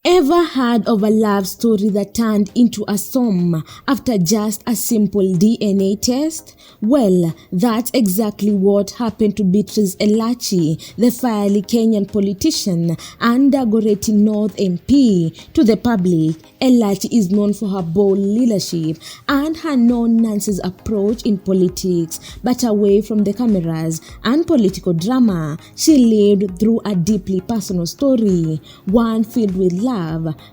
Ever heard of a love story that turned into a song after just a simple DNA test? Well, that's exactly what happened to Beatrice Elachi, the fiery Kenyan politician and Dagoretti North MP. To the public, Elachi is known for her bold leadership and her no-nonsense approach in politics, but away from the cameras and political drama, she lived through a deeply personal story, one filled with love,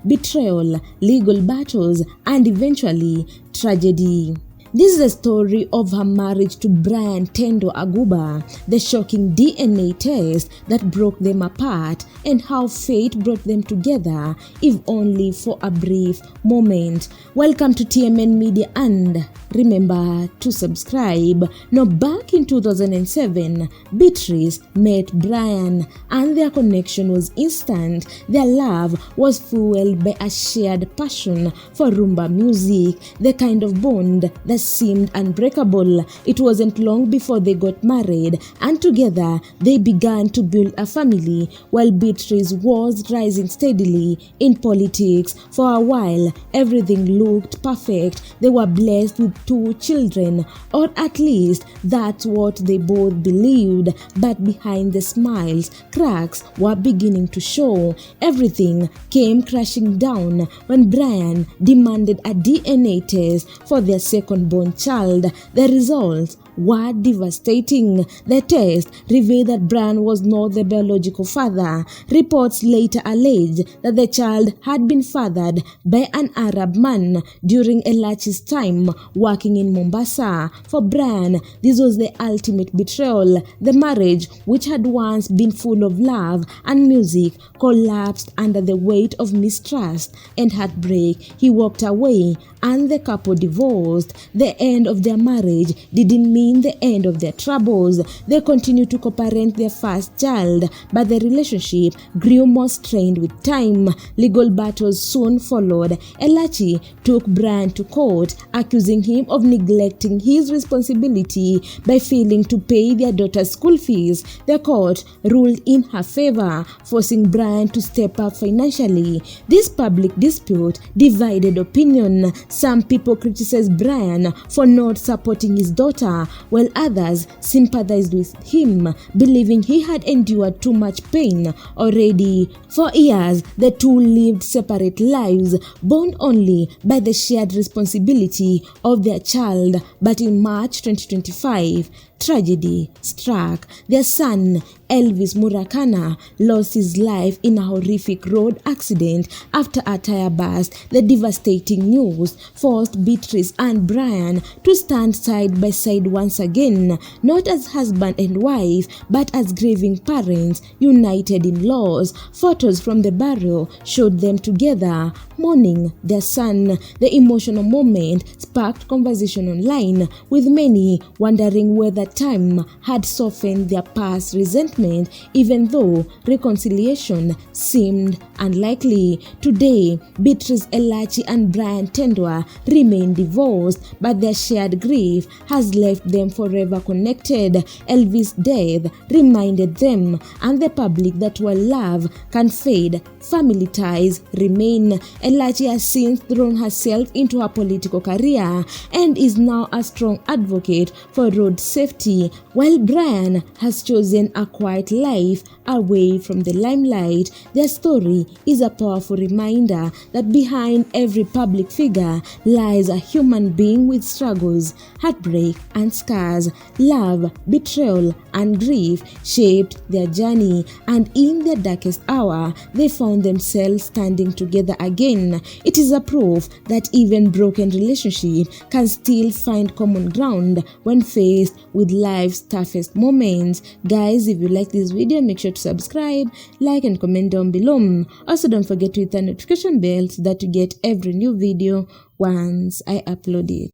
betrayal, legal battles, and eventually tragedy. This is a story of her marriage to Brian Tendwa Aguba, the shocking DNA test that broke them apart, and how fate brought them together, if only for a brief moment. Welcome to TMN Media, and remember to subscribe. Now, back in 2007, Beatrice met Brian, and their connection was instant. Their love was fueled by a shared passion for rumba music, the kind of bond that seemed unbreakable. It wasn't long before they got married, and together they began to build a family while Beatrice was rising steadily in politics. For a while, everything looked perfect. They were blessed with 2 children, or at least that's what they both believed. But behind the smiles, cracks were beginning to show. Everything came crashing down when Brian demanded a DNA test for their second-born child. The results were devastating. The test revealed that Brian was not the biological father. Reports later alleged that the child had been fathered by an Arab man during Elachi's time working in Mombasa. For Brian, this was the ultimate betrayal. The marriage, which had once been full of love and music, collapsed under the weight of mistrust and heartbreak. He walked away, and the couple divorced. The end of their marriage didn't mean the end of their troubles. They continued to co-parent their first child, but the relationship grew more strained with time. Legal battles soon followed. Elachi took Brian to court, accusing him of neglecting his responsibility by failing to pay their daughter's school fees. The court ruled in her favor, forcing Brian to step up financially. This public dispute divided opinion. Some people criticized Brian for not supporting his daughter, while others sympathized with him, believing he had endured too much pain already. For years, the two lived separate lives, bound only by the shared responsibility of their child. But in March 2025, tragedy struck. Their son, Elvis Murakana, lost his life in a horrific road accident after a tire burst. The devastating news forced Beatrice and Brian to stand side by side once again, not as husband and wife, but as grieving parents united in loss. Photos from the burial showed them together, mourning their son. The emotional moment sparked conversation online, with many wondering whether time had softened their past resentment, even though reconciliation seemed unlikely. Today, Beatrice Elachi and Brian Tendwa remain divorced, but their shared grief has left them forever connected. Elvis' death reminded them and the public that while love can fade, family ties remain. Elachi has since thrown herself into her political career and is now a strong advocate for road safety, while Brian has chosen a quiet life away from the limelight. Their story is a powerful reminder that behind every public figure lies a human being with struggles, heartbreak, and scars. Love, betrayal, and grief shaped their journey, and in their darkest hour, they found themselves standing together again. It is a proof that even broken relationships can still find common ground when faced with life's toughest moments. Guys, if you like this video, make sure to subscribe, like, and comment down below. Also, don't forget to hit the notification bell so that you get every new video once I upload it.